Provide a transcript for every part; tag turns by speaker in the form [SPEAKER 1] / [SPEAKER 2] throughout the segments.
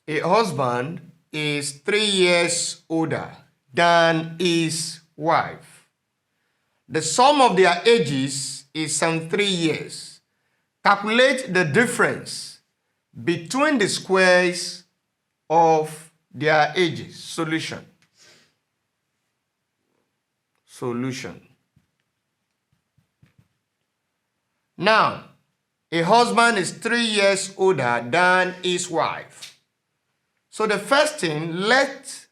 [SPEAKER 1] a husband is 3 years older than his wife. The sum of their ages is some 3 years. Calculate the difference between the squares of their ages. Solution. Now, a husband is 3 years older than his wife. So the first thing, let's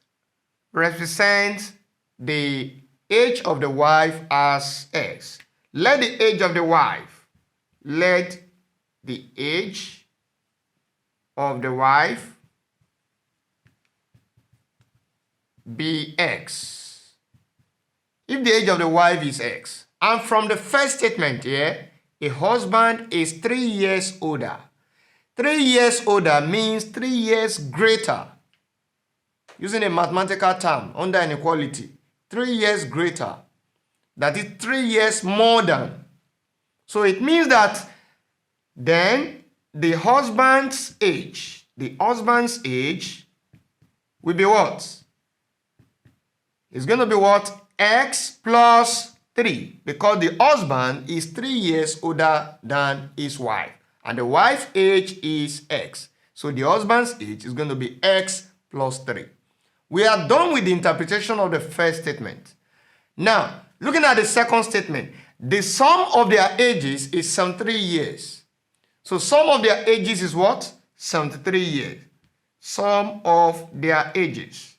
[SPEAKER 1] represent the age of the wife as X. Let the age of the wife be X. If the age of the wife is X, and from the first statement here, a husband is 3 years older. 3 years older means 3 years greater. Using a mathematical term under inequality, 3 years greater. That is 3 years more than. So it means that then the husband's age will be what? It's going to be what? X plus 3, because the husband is 3 years older than his wife, and the wife's age is X. So the husband's age is going to be X plus 3. We are done with the interpretation of the first statement. Now, looking at the second statement, the sum of their ages is some 3 years. So sum of their ages is what? 73 years. Sum of their ages.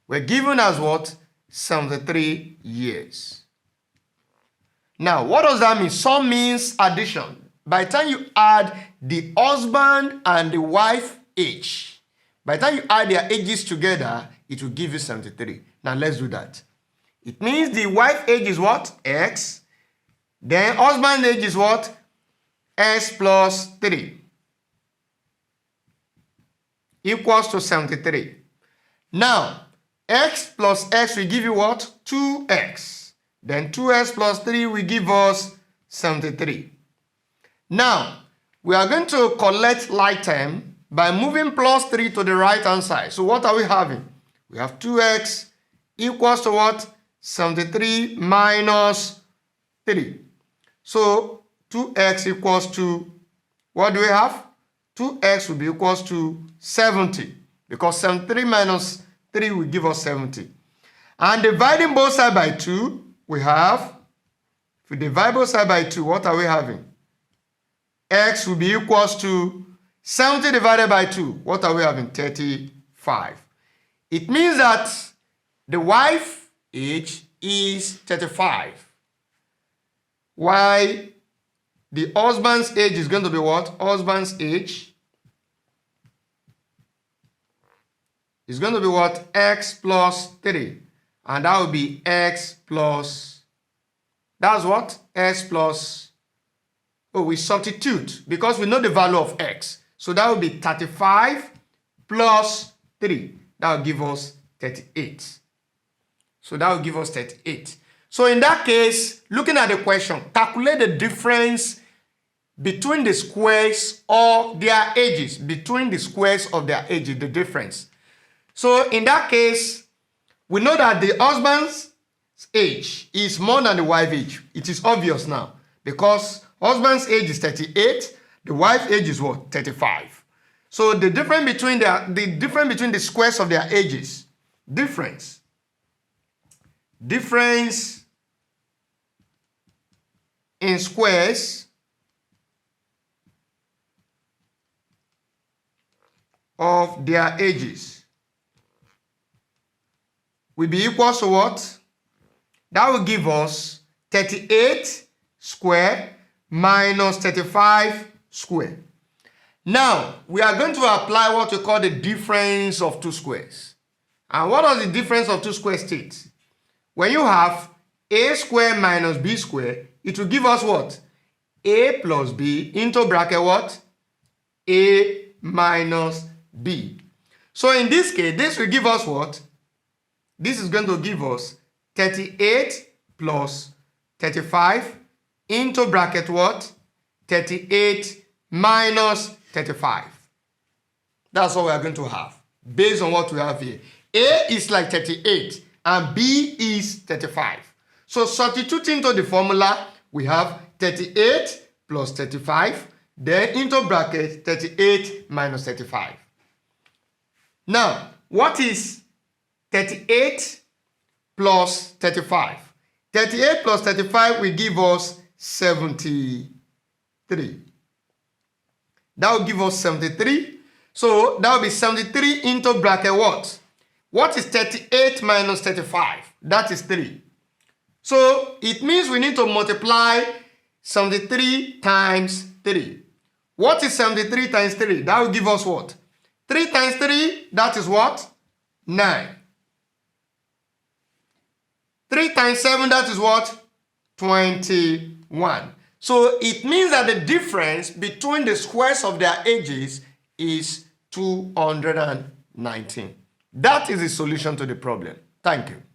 [SPEAKER 1] We're given as what? 73 years. Now, what does that mean? Sum means addition. By the time you add the husband and the wife age, by the time you add their ages together, it will give you 73. Now, let's do that. It means the wife age is what? X. Then husband age is what? X plus 3 equals to 73. Now, X plus X will give you what? 2X. Then 2X plus 3 will give us 73. Now, we are going to collect like term by moving plus 3 to the right hand side. So what are we having? We have 2X equals to what? 73 minus 3. So 2X equals to, what do we have? 2X will be equals to 70, because 73 minus 3 will give us 70. And dividing both sides by 2, we have, if we divide both sides by 2, what are we having? X will be equals to 70 divided by 2. What are we having? 35. It means that the wife age is 35. While the husband's age is going to be what? Husband's age is going to be what? X plus 3. And that will be X plus, that's what? X plus, oh, we substitute because we know the value of X. So that will be 35 plus 3. That will give us 38. So that will give us 38. So in that case, looking at the question, calculate the difference between the squares of their ages. Between the squares of their ages, the difference. So in that case, we know that the husband's age is more than the wife's age. It is obvious now, because husband's age is 38, the wife's age is what? 35. So the difference between the squares of their ages, difference in squares of their ages will be equal to what? That will give us 38 square minus 35 square. Now, we are going to apply what we call the difference of two squares. And what does the difference of two squares state? When you have a square minus b square, it will give us what? A plus b into bracket what? A minus b. So in this case, this will give us what? This is going to give us 38 plus 35 into bracket what? 38 minus 35. That's what we are going to have based on what we have here. A is like 38 and B is 35. So substituting into the formula, we have 38 plus 35, then into bracket 38 minus 35. Now, what is 38 plus 35? 38 plus 35 will give us 73. That will give us 73. So that will be 73 into bracket what? What is 38 minus 35? That is 3. So it means we need to multiply 73 times 3. What is 73 times 3? That will give us what? 3 times 3, that is what? 9. 3 times 7, that is what? 21. So it means that the difference between the squares of their ages is 219. That is the solution to the problem. Thank you.